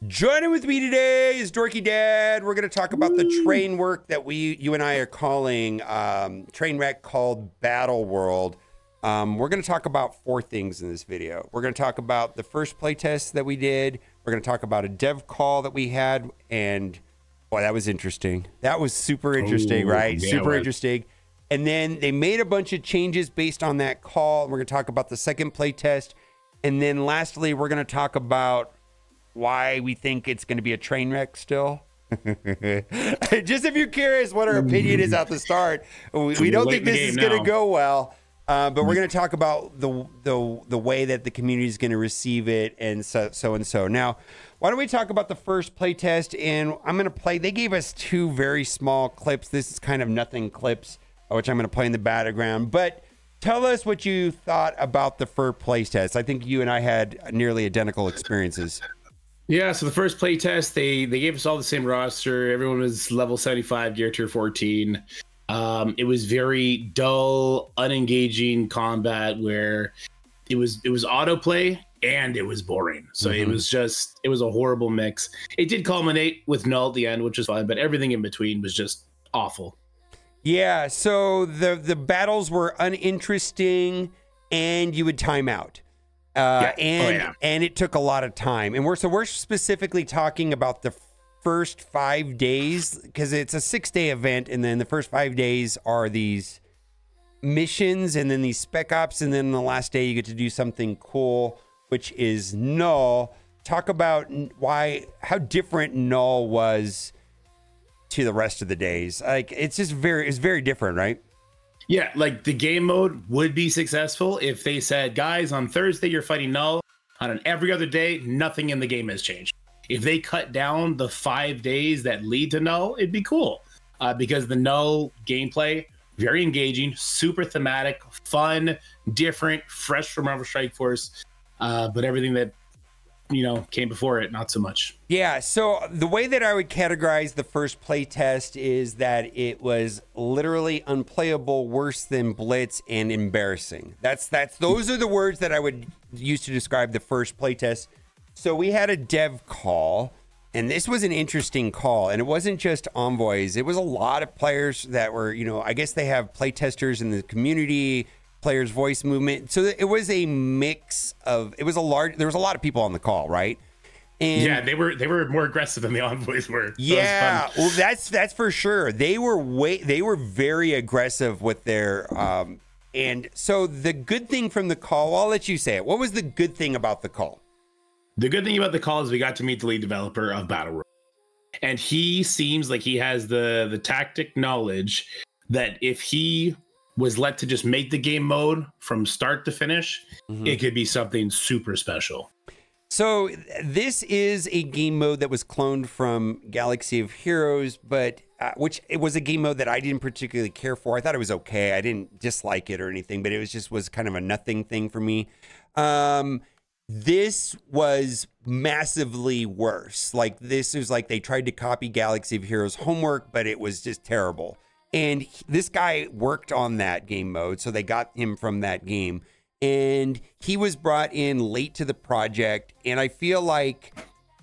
Joining with me today is Dorky Dad. We're going to talk about the train work that you and I are calling train wreck called BATTLEWORLD. We're going to talk about 4 things in this video. We're going to talk about the first playtest that we did. We're going to talk about a dev call that we had, and boy, that was interesting. That was super interesting, right? Yeah, super interesting. And then they made a bunch of changes based on that call. We're going to talk about the second playtest, and then lastly, we're going to talk about why we think it's going to be a train wreck still. Just if you're curious what our opinion is at the start, we don't think this is going to go well, but we're going to talk about the way that the community is going to receive it, and so. Now, why don't we talk about the first playtest? And I'm going to play. They gave us 2 very small clips. This is kind of nothing clips, which I'm going to play in the background. But tell us what you thought about the first playtest. I think you and I had nearly identical experiences. Yeah, so the first playtest, they gave us all the same roster. Everyone was level 75, gear tier 14. It was very dull, unengaging combat where it was autoplay and it was boring. So it was a horrible mix. It did culminate with null at the end, which was fine, but everything in between was just awful. Yeah, so the battles were uninteresting and you would time out. And it took a lot of time, and we're specifically talking about the first 5 days, because it's a 6-day event, and then the first 5 days are these missions and then these spec ops, and then the last day you get to do something cool, which is null. Talk about how different null was to the rest of the days. Like, it's very different, right? Yeah, like the game mode would be successful if they said, guys, on Thursday you're fighting null. On every other day, nothing in the game has changed. If they cut down the 5 days that lead to null, it'd be cool. Because the null gameplay, very engaging, super thematic, fun, different, fresh from Marvel Strike Force. But everything that came before it, not so much. Yeah, so the way that I would categorize the first playtest is that it was literally unplayable, worse than Blitz, and embarrassing. Those are the words that I would use to describe the first playtest. So we had a dev call, and this was an interesting call, and it wasn't just envoys. It was a lot of players that were, I guess they have playtesters in the community, players voice movement. So it was a mix of, there was a lot of people on the call, right? And yeah, they were more aggressive than the envoys were. Yeah, well, that's for sure. They were very aggressive with their and so the good thing from the call, I'll let you say it. What was the good thing about the call? The good thing about the call is we got to meet the lead developer of BATTLEWORLD, and he seems like he has the tactic knowledge that if he was let to just make the game mode from start to finish, it could be something super special. So this is a game mode that was cloned from Galaxy of Heroes, but which it was a game mode that I didn't particularly care for. I thought it was okay. I didn't dislike it or anything, but it was kind of a nothing thing for me. This was massively worse. Like, this is like they tried to copy Galaxy of Heroes homework, but it was just terrible. And this guy worked on that game mode, so they got him from that game. And he was brought in late to the project, and I feel like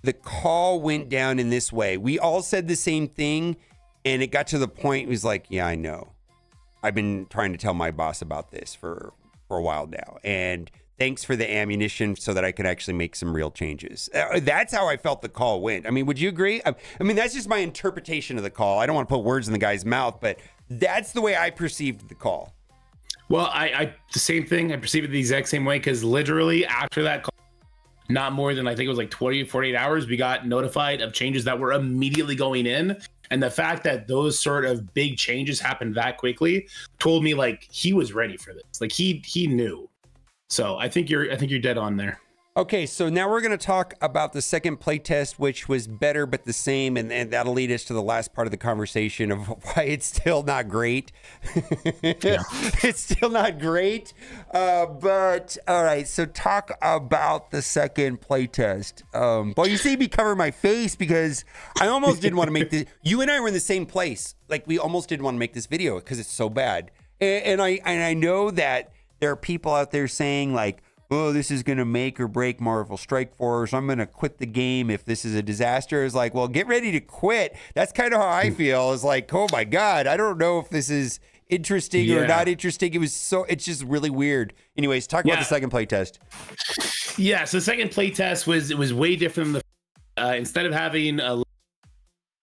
the call went down in this way. We all said the same thing, and it got to the point, it was like, yeah, I know. I've been trying to tell my boss about this for a while now, and thanks for the ammunition so that I could actually make some real changes. That's how I felt the call went. I mean, would you agree? I mean, that's just my interpretation of the call. I don't want to put words in the guy's mouth, but that's the way I perceived the call. Well, I the same thing. I perceived it the exact same way, because literally after that call, not more than, I think it was like 20, 48 hours, we got notified of changes that were immediately going in. And the fact that those sort of big changes happened that quickly told me like he was ready for this. Like he knew. So I think you're dead on there. Okay, so now we're going to talk about the second playtest, which was better but the same, and that'll lead us to the last part of the conversation of why it's still not great. Yeah. It's still not great, but all right, so talk about the second playtest. Well, you see me cover my face because I almost didn't want to make this. You and I were in the same place. Like, we almost didn't want to make this video because it's so bad. And I know that there are people out there saying, like, oh, this is going to make or break Marvel Strike Force. I'm going to quit the game if this is a disaster. It's like, well, get ready to quit. That's kind of how I feel. It's like, oh my God, I don't know if this is interesting or not interesting. It's just really weird. Anyways, talk about the second playtest. Yeah, so the second playtest was way different than the instead of having a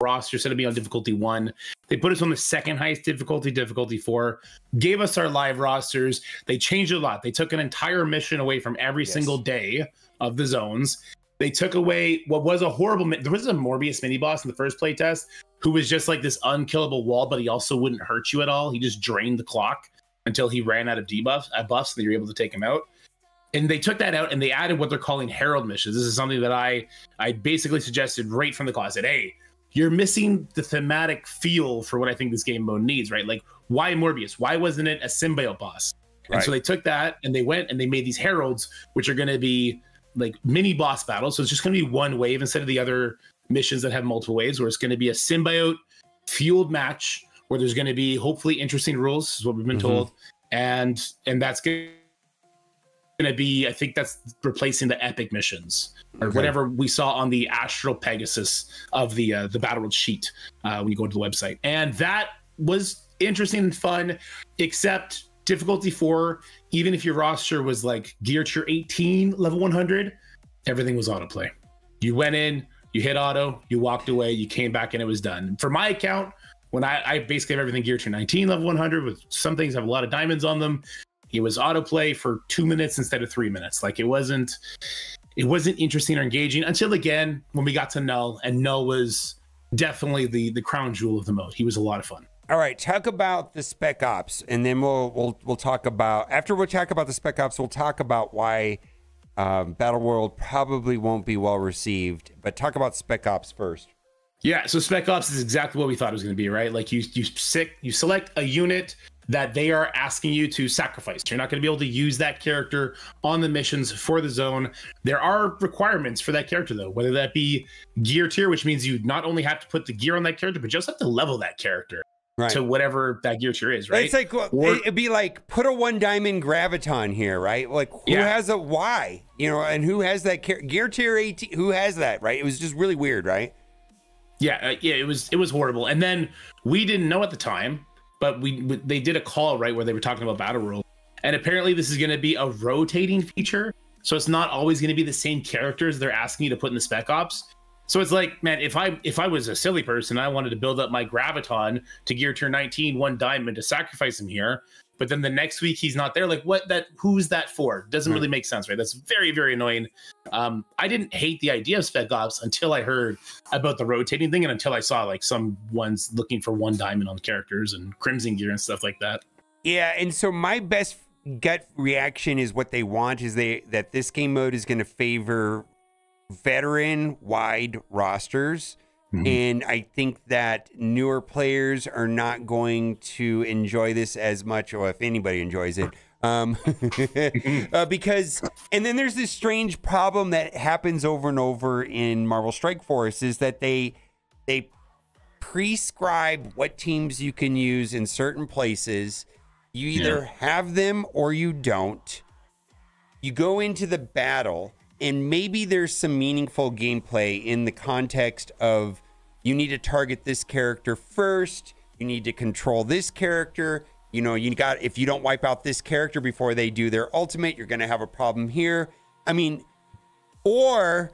roster instead of being on difficulty 1, they put us on the second highest difficulty 4, gave us our live rosters. They changed a lot. They took an entire mission away from every single day of the zones. They took away what was a horrible there was a Morbius mini boss in the first playtest who was just like this unkillable wall, but he also wouldn't hurt you at all. He just drained the clock until he ran out of buffs, and then you were able to take him out. And they took that out and they added what they're calling Herald missions. This is something that I basically suggested right from the call. I said, hey, you're missing the thematic feel for what I think this game mode needs, right? Like, why Morbius? Why wasn't it a symbiote boss? Right. And so they took that and they went and they made these heralds, which are going to be like mini boss battles. So it's just going to be one wave instead of the other missions that have multiple waves, where it's going to be a symbiote fueled match where there's going to be hopefully interesting rules, is what we've been told. And that's going to be, I think that's replacing the epic missions or whatever we saw on the Astral Pegasus of the BattleWorld sheet when you go to the website. And that was interesting and fun, except difficulty 4, even if your roster was like gear tier 18, level 100, everything was autoplay. You went in, you hit auto, you walked away, you came back, and it was done. For my account, when I basically have everything gear tier 19, level 100, with some things have a lot of diamonds on them, it was autoplay for 2 minutes instead of 3 minutes. Like, it wasn't interesting or engaging until, again, when we got to Null, and Null was definitely the crown jewel of the mode. He was a lot of fun. All right, talk about the Spec Ops, and then we'll talk about, after we talk about the Spec Ops, we'll talk about why BattleWorld probably won't be well received. But talk about Spec Ops first. Yeah, so Spec Ops is exactly what we thought it was going to be, right? Like, you select a unit that they are asking you to sacrifice. You're not going to be able to use that character on the missions for the zone. There are requirements for that character, though, whether that be gear tier, which means you not only have to put the gear on that character, but you also have to level that character to whatever that gear tier is, right? It's like, it'd be like, put a 1 diamond graviton here, right? Like, who has a why? You know, and who has that gear tier 18? Who has that, right? It was just really weird, right? Yeah, it was horrible. And then we didn't know at the time, but they did a call, right, where they were talking about BattleWorld, and apparently this is going to be a rotating feature, so it's not always going to be the same characters they're asking you to put in the Spec Ops. So it's like, man, if I was a silly person, I wanted to build up my graviton to gear tier 19, 1 diamond to sacrifice him here, but then the next week he's not there. Like, who's that for? Doesn't really make sense, right? That's very, very annoying. I didn't hate the idea of Spec Ops until I heard about the rotating thing, and until I saw like some ones looking for 1 diamond on characters and crimson gear and stuff like that. Yeah, and so my best gut reaction is what they want is that this game mode is going to favor veteran wide rosters. And I think that newer players are not going to enjoy this as much, or if anybody enjoys it, because, and then there's this strange problem that happens over and over in Marvel Strike Force, is that they prescribe what teams you can use in certain places. You either have them or you don't. You go into the battle, and maybe there's some meaningful gameplay in the context of, you need to target this character first, you need to control this character, you know, if you don't wipe out this character before they do their ultimate, you're going to have a problem here. I mean, or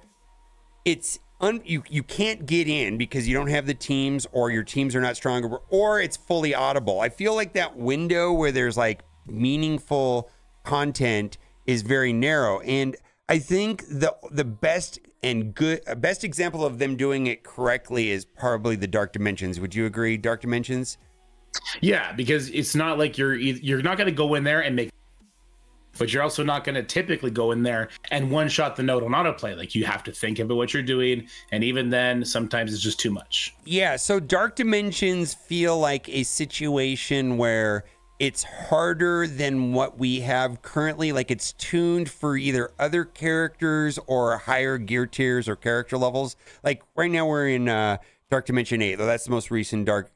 it's you can't get in because you don't have the teams, or your teams are not strong, or it's fully audible. I feel like that window where there's like meaningful content is very narrow, and I think the best example of them doing it correctly is probably the Dark Dimensions. Would you agree, Dark Dimensions? Yeah, because it's not like you're not going to go in there and make, but you're also not going to typically go in there and one-shot the node on autoplay. Like, you have to think about what you're doing, and even then, sometimes it's just too much. Yeah, so Dark Dimensions feel like a situation where it's harder than what we have currently. Like, it's tuned for either other characters or higher gear tiers or character levels. Like, right now we're in Dark Dimension 8, though that's the most recent Dark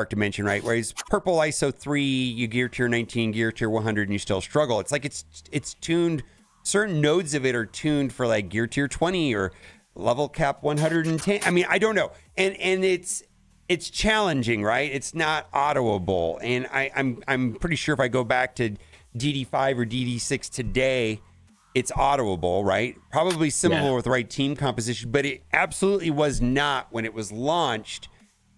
Dimension, right? Whereas Purple ISO 3, you gear tier 19, gear tier 100, and you still struggle. It's like it's tuned certain nodes of it are tuned for like gear tier 20 or level cap 110. I mean, I don't know. And it's challenging, right? It's not autoable. And I'm pretty sure if I go back to DD5 or DD6 today, it's autoable, right? Probably similar with the right team composition, but it absolutely was not when it was launched.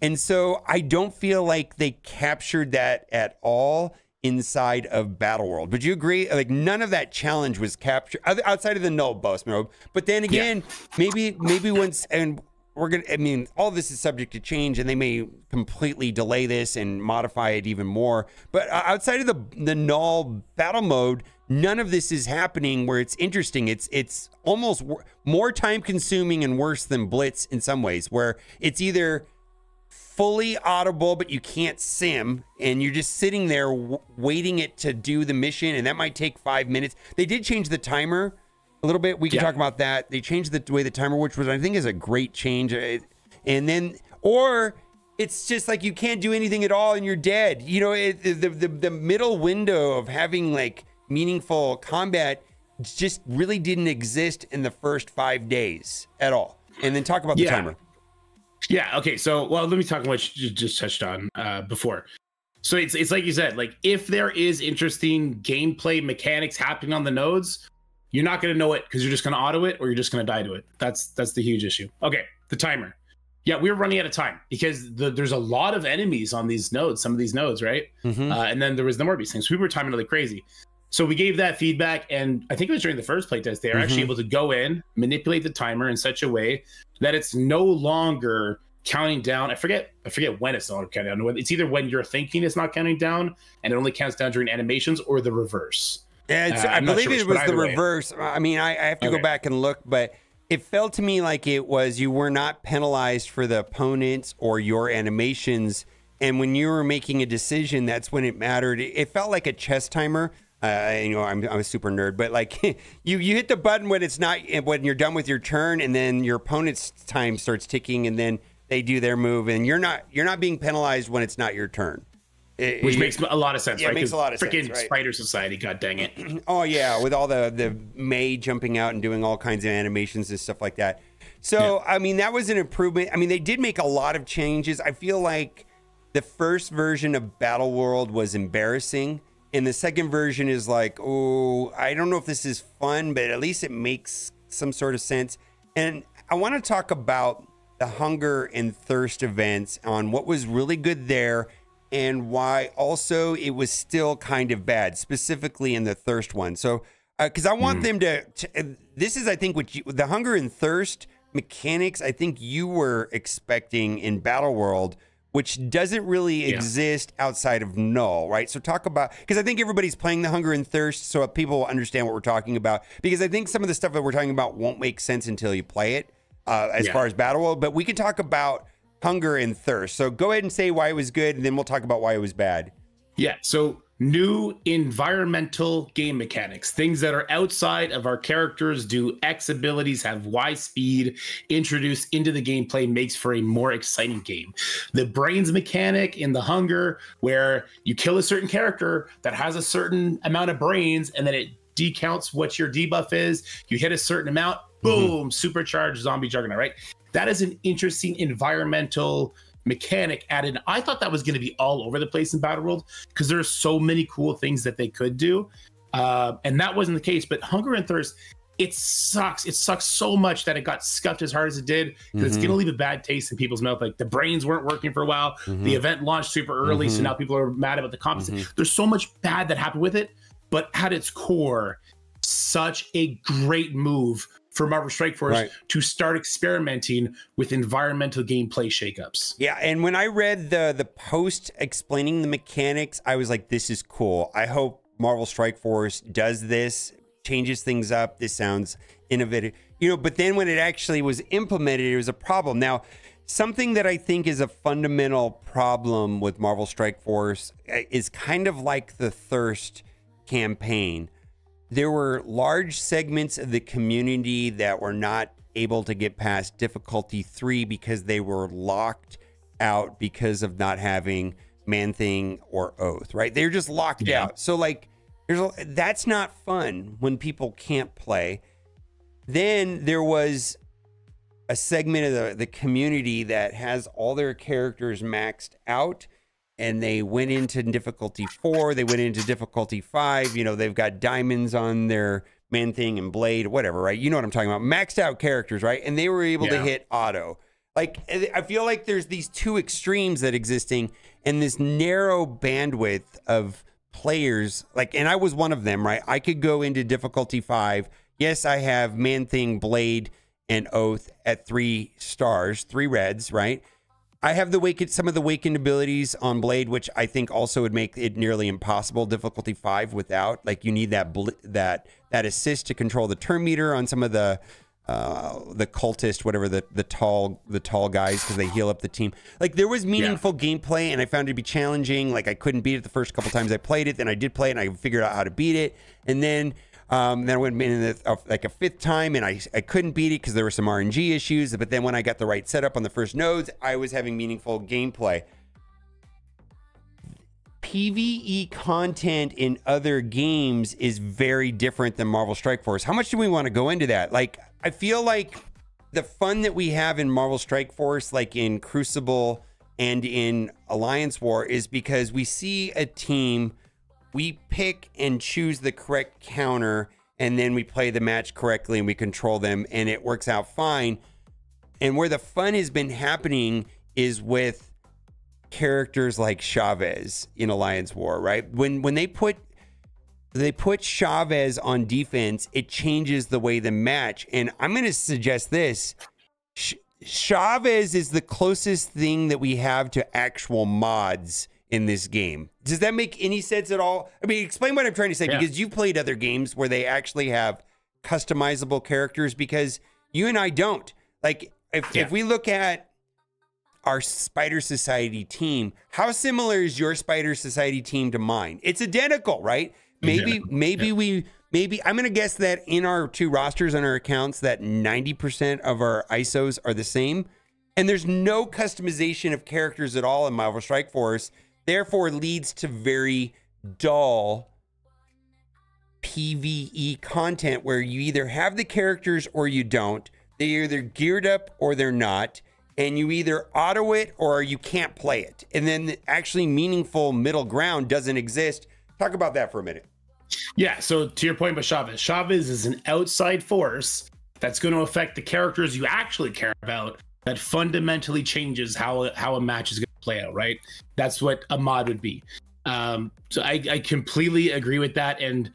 And so I don't feel like they captured that at all inside of Battleworld. Would you agree? Like none of that challenge was captured outside of the null boss mode. But then again, maybe once, and we're gonna, I mean, all this is subject to change, and they may completely delay this and modify it even more. But outside of the null battle mode, none of this is happening where it's interesting. It's almost more time consuming and worse than Blitz in some ways, where it's either fully audible, but you can't sim, and you're just sitting there waiting it to do the mission, and that might take 5 minutes. They did change the timer a little bit. We can talk about that. They changed the way the timer works, which I think is a great change. And then, or it's just like you can't do anything at all and you're dead. You know, the middle window of having like meaningful combat just really didn't exist in the first 5 days at all. And then talk about the timer. Yeah. Okay. So, well, let me talk about what you just touched on before. So it's like you said, like if there is interesting gameplay mechanics happening on the nodes, you're not going to know it because you're just going to auto it or you're just going to die to it. That's the huge issue. Okay. The timer. Yeah. We're running out of time because there's a lot of enemies on these nodes, some of these nodes, right? And then there was no more of these things. We were timing like crazy. So we gave that feedback, and I think it was during the first playtest, they are actually able to go in, manipulate the timer in such a way that it's no longer counting down. I forget when it's not counting down. It's either when you're thinking it's not counting down, and it only counts down during animations, or the reverse. Yeah, I believe it was the reverse. I mean, I have to go back and look, but it felt to me like it was you were not penalized for the opponents or your animations, and when you were making a decision, that's when it mattered. It felt like a chess timer. You know, I'm a super nerd, but like you hit the button when it's not, when you're done with your turn, and then your opponent's time starts ticking, and then they do their move, and you're not being penalized when it's not your turn. Which makes a lot of sense, right? It makes a lot of sense. Freaking Spider Society, god dang it! Oh yeah, with all the May jumping out and doing all kinds of animations and stuff like that. So I mean, that was an improvement. I mean, they did make a lot of changes. I feel like the first version of Battleworld was embarrassing. And the second version is like, oh, I don't know if this is fun, but at least it makes some sort of sense. And I want to talk about the Hunger and Thirst events, on what was really good there and why also it was still kind of bad, specifically in the Thirst one. So, because I want them to, this is, I think, what the Hunger and Thirst mechanics, I think you were expecting in Battleworld, which doesn't really exist outside of Null, right? So talk about, because I think everybody's playing the Hunger and Thirst, so people will understand what we're talking about, because I think some of the stuff that we're talking about won't make sense until you play it, as far as Battleworld, but we can talk about Hunger and Thirst. So go ahead and say why it was good, and then we'll talk about why it was bad. Yeah, so new environmental game mechanics, things that are outside of our characters, do X abilities, have Y speed, introduced into the gameplay, makes for a more exciting game. The brains mechanic in the Hunger, where you kill a certain character that has a certain amount of brains, and then it decounts what your debuff is. You hit a certain amount, boom, supercharged zombie juggernaut, right? That is an interesting environmental mechanic added. I thought that was going to be all over the place in Battleworld because there's so many cool things that they could do, and that wasn't the case. But Hunger and Thirst, it sucks. It sucks so much that it got scuffed as hard as it did, because it's going to leave a bad taste in people's mouth. Like the brains weren't working for a while. The event launched super early, so now people are mad about the composite. There's so much bad that happened with it, but at its core, such a great move for Marvel Strike Force to start experimenting with environmental gameplay shakeups. Yeah, and when I read the post explaining the mechanics, I was like, this is cool. I hope Marvel Strike Force does this, changes things up. This sounds innovative. You know, but then when it actually was implemented, it was a problem. Now, something that I think is a fundamental problem with Marvel Strike Force is kind of like the Thirst campaign. There were large segments of the community that were not able to get past difficulty 3 because they were locked out because of not having Man-Thing or Oath, right? They're just locked out. So like That's not fun when people can't play. Then there was a segment of the community that has all their characters maxed out, and they went into difficulty 4, they went into difficulty 5. You know, they've got diamonds on their Man-Thing and Blade, whatever, right? You know what I'm talking about. Maxed out characters, right? And they were able to hit auto. Like, I feel like there's these two extremes that existing and this narrow bandwidth of players. Like, and I was one of them, right? I could go into difficulty 5. Yes, I have Man-Thing, Blade, and Oath at 3 stars, 3 reds, right? I have some of the Wakened abilities on Blade, which I think also would make it nearly impossible difficulty 5 without. Like, you need that assist to control the turn meter on some of the cultist, whatever, the tall guys, because they heal up the team. Like, there was meaningful gameplay, and I found it to be challenging. Like, I couldn't beat it the first couple times I played it. Then I did play it, and I figured out how to beat it. And then I went in like a 5th time, and I couldn't beat it because there were some RNG issues. But then when I got the right setup on the first nodes, I was having meaningful gameplay. PvE content in other games is very different than Marvel Strike Force. How much do we want to go into that? Like, I feel like the fun that we have in Marvel Strike Force, like in Crucible and in Alliance War, is because we see a team, we pick and choose the correct counter, and then we play the match correctly and we control them, and it works out fine. And where the fun has been happening is with characters like Chavez in Alliance War, right? When they put Chavez on defense, it changes the way the match. And I'm going to suggest this. Chavez is the closest thing that we have to actual mods in this game. Does that make any sense at all? I mean, explain what I'm trying to say, because you've played other games where they actually have customizable characters, because you and I don't. Like, if we look at our Spider Society team, how similar is your Spider Society team to mine? It's identical, right? Maybe I'm gonna guess that in our 2 rosters on our accounts that 90% of our ISOs are the same, and there's no customization of characters at all in Marvel Strike Force. Therefore, leads to very dull PvE content where you either have the characters or you don't. They're either geared up or they're not. And you either auto it or you can't play it. And then the actually meaningful middle ground doesn't exist. Talk about that for a minute. Yeah, so to your point about Chavez. Chavez is an outside force that's going to affect the characters you actually care about, that fundamentally changes how a match is going to play out, right? That's what a mod would be. So I completely agree with that. And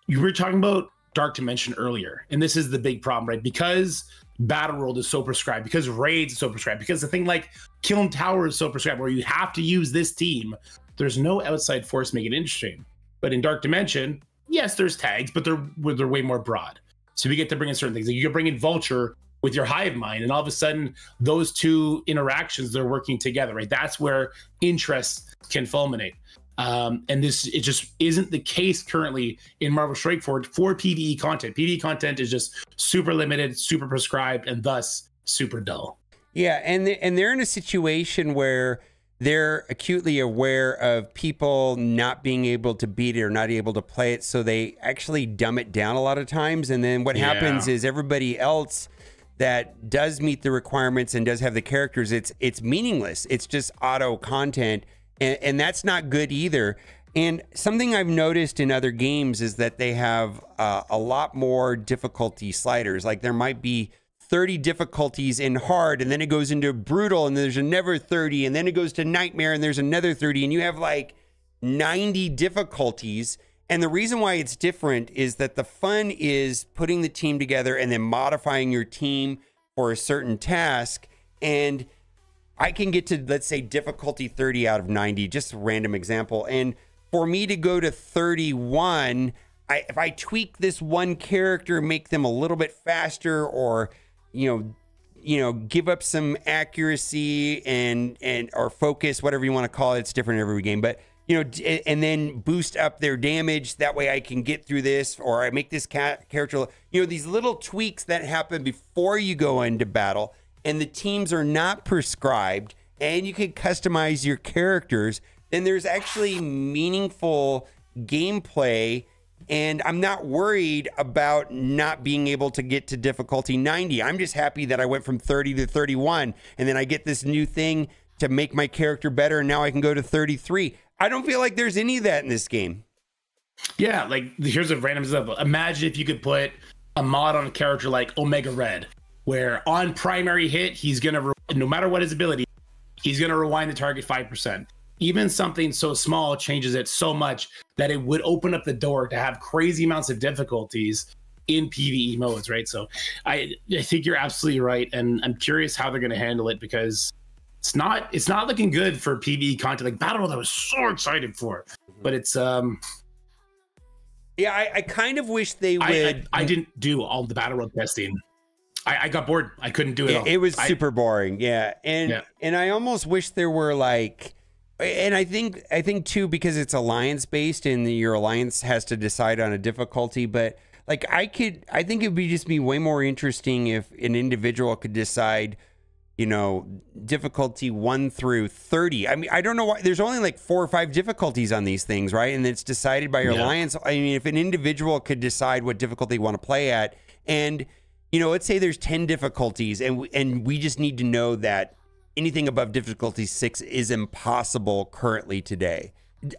you were talking about Dark Dimension earlier, and this is the big problem, right? Because BattleWorld is so prescribed, because Raids is so prescribed, because the thing like Kiln Tower is so prescribed, where you have to use this team, there's no outside force making it interesting. But in Dark Dimension, yes, there's tags, but they're way more broad. So we get to bring in certain things. Like, you can bring in Vulture with your Hive Mind, and all of a sudden, those 2 interactions, they're working together, right? That's where interest can fulminate. And it just isn't the case currently in Marvel Strike Force for PvE content. PvE content is just super limited, super prescribed, and thus super dull. Yeah, and they're in a situation where they're acutely aware of people not being able to beat it or not able to play it, so they actually dumb it down a lot of times. And then what happens is everybody else that does meet the requirements and does have the characters, it's meaningless. It's just auto content. And that's not good either. And something I've noticed in other games is that they have a lot more difficulty sliders. Like, there might be 30 difficulties in hard, and then it goes into brutal, and there's another 30, and then it goes to nightmare, and there's another 30, and you have like 90 difficulties. And the reason why it's different is that the fun is putting the team together and then modifying your team for a certain task. And I can get to, let's say, difficulty 30 out of 90, just a random example. And for me to go to 31, if I tweak this one character, make them a little bit faster, or, you know, give up some accuracy and or focus, whatever you want to call it. It's different in every game, but, you know, and then boost up their damage. That way I can get through this, or I make this character, you know, these little tweaks that happen before you go into battle. And the teams are not prescribed, and you can customize your characters, then there's actually meaningful gameplay And I'm not worried about not being able to get to difficulty 90. I'm just happy that I went from 30 to 31, and then I get this new thing to make my character better, and now I can go to 33. I don't feel like there's any of that in this game. Yeah, like here's a random example. Imagine if you could put a mod on a character like Omega Red, where on primary hit, he's going to, no matter what his ability, he's going to rewind the target 5%. Even something so small changes it so much that it would open up the door to have crazy amounts of difficulties in PvE modes, right? So I think you're absolutely right, and I'm curious how they're going to handle it, because it's not looking good for PvE content. Like BattleWorld, I was so excited for, but it's yeah, I kind of wish they would. I didn't do all the Battleworld testing. I got bored. I couldn't do it all. It was super boring. Yeah. And I almost wish there were like, and I think too, because it's alliance based and your alliance has to decide on a difficulty, but like I think it'd be just be way more interesting if an individual could decide, you know, difficulty 1 through 30. I mean, I don't know why there's only like 4 or 5 difficulties on these things, right? And it's decided by your alliance. I mean, if an individual could decide what difficulty you want to play at, and you know, let's say there's 10 difficulties, and we just need to know that anything above difficulty 6 is impossible currently today,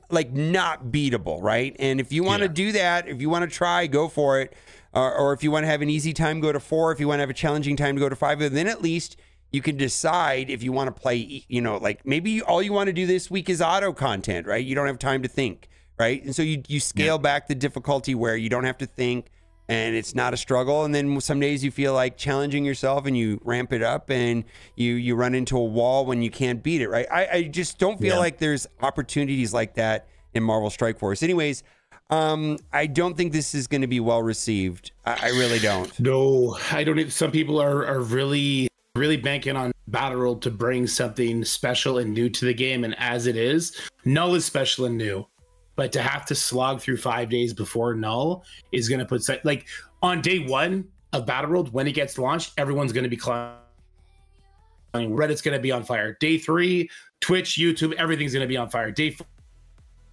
like not beatable, right? And if you want to do that, if you want to try, go for it. Or if you want to have an easy time, go to 4. If you want to have a challenging time, to go to 5. And then at least you can decide if you want to play, you know, like maybe all you want to do this week is auto content, right? You don't have time to think, right? And so you scale back the difficulty where you don't have to think and it's not a struggle. And then some days you feel like challenging yourself and you ramp it up and you run into a wall when you can't beat it, right? I just don't feel like there's opportunities like that in Marvel Strike Force. Anyways, I don't think this is going to be well received. I really don't. No, I don't. Some people are really banking on BattleWorld to bring something special and new to the game. And as it is, Null is special and new. But to have to slog through 5 days before Null is going to put, like, on day 1 of BattleWorld, when it gets launched, everyone's going to be climbing. Reddit's going to be on fire. Day 3, Twitch, YouTube, everything's going to be on fire. Day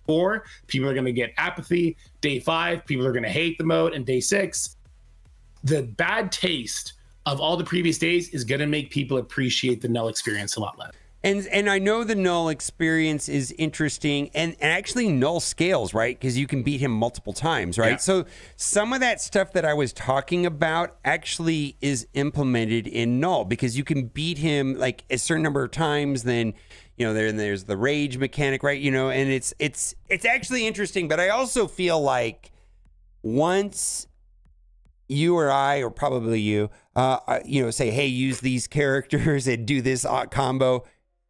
4, people are going to get apathy. Day 5, people are going to hate the mode. And day 6, the bad taste of all the previous days is going to make people appreciate the Null experience a lot less. And I know the Null experience is interesting, and actually Null scales, right? Because you can beat him multiple times, right? Yeah. So some of that stuff that I was talking about actually is implemented in Null, because you can beat him like a certain number of times. Then, you know, there's the rage mechanic, right? You know, and it's actually interesting. But I also feel like once you or I, or probably you know, say, hey, use these characters and do this combo,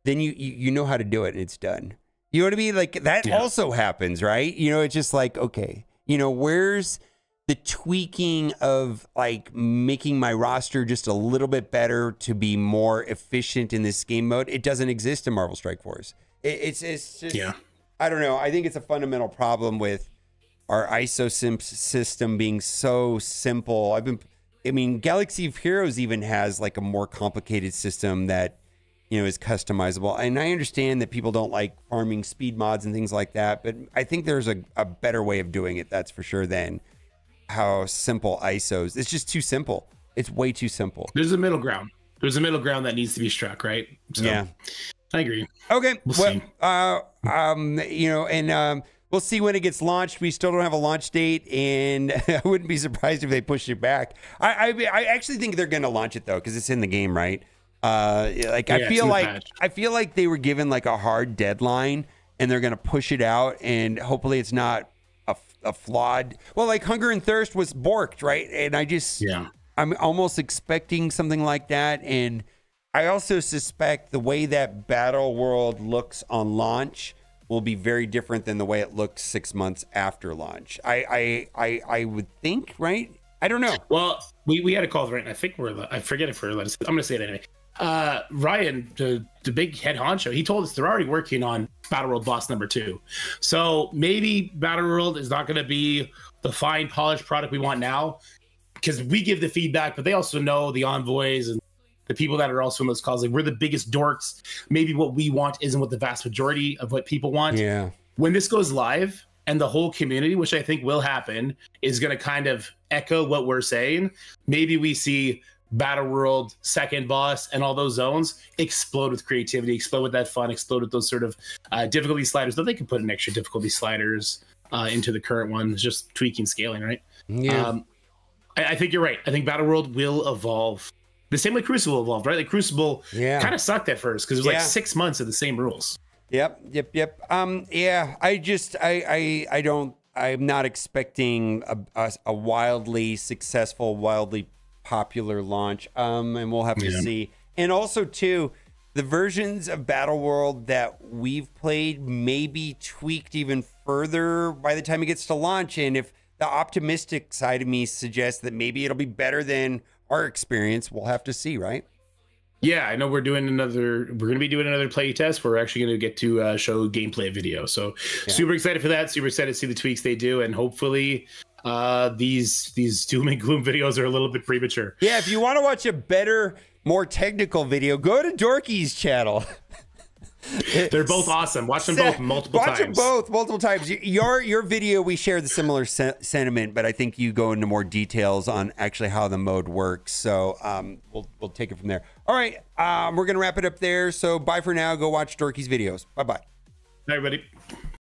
then you know how to do it and it's done. You know what I mean? Like that also happens, right? You know, it's just like, okay, you know, where's the tweaking of like making my roster just a little bit better to be more efficient in this game mode? It doesn't exist in Marvel Strike Force. It's just, I don't know. I think it's a fundamental problem with our ISO system being so simple. I mean, Galaxy of Heroes even has like a more complicated system that, you know, is customizable. And I understand that people don't like farming speed mods and things like that, but I think there's a better way of doing it, that's for sure, than how simple ISOs. It's just too simple. It's way too simple. There's a middle ground. There's a middle ground that needs to be struck, right? So, yeah. I agree. Okay. We'll see. You know, and we'll see when it gets launched. We still don't have a launch date, and I wouldn't be surprised if they push it back. I actually think they're going to launch it though, because it's in the game, right? I feel like they were given like a hard deadline, and they're going to push it out, and hopefully it's not a flawed. Well, like Hunger and Thirst was borked, right? And I'm almost expecting something like that, and I also suspect the way that BattleWorld looks on launch will be very different than the way it looked 6 months after launch. I would think, right? I don't know. Well, we had a call, right? And I think I forget if we're allowed to say, I'm going to say it anyway. Ryan, the big head honcho, he told us they're already working on BattleWorld Boss number 2. So maybe BattleWorld is not going to be the fine polished product we want now, because we give the feedback, but they also know the envoys and the people that are also in those calls. Like, we're the biggest dorks. Maybe what we want isn't what the vast majority of what people want. Yeah. When this goes live, and the whole community, which I think will happen, is going to kind of echo what we're saying. Maybe we see Battle World, second boss, and all those zones explode with creativity, explode with that fun, explode with those sort of difficulty sliders. Though they could put in extra difficulty sliders into the current ones, just tweaking scaling, right? Yeah. I think you're right. I think Battle World will evolve the same way Crucible evolved, right? Like Crucible kind of sucked at first because it was like 6 months of the same rules. Yep. Yeah, I'm not expecting a wildly successful, wildly popular launch. And we'll have to see. And also too, the versions of Battle World that we've played may be tweaked even further by the time it gets to launch. And if the optimistic side of me suggests that maybe it'll be better than our experience, we'll have to see, right? Yeah, I know we're going to be doing another play test. We're actually going to get to show gameplay video. So super excited for that. Super excited to see the tweaks they do. And hopefully these doom and gloom videos are a little bit premature. Yeah, if you want to watch a better, more technical video, go to Dorky's channel. They're both awesome. Watch them both multiple times. Watch them both multiple times. Your video, we share the similar sentiment, but I think you go into more details on actually how the mode works. So we'll take it from there. All right, we're gonna wrap it up there. So bye for now. Go watch Dorky's videos. Bye bye. Bye, everybody.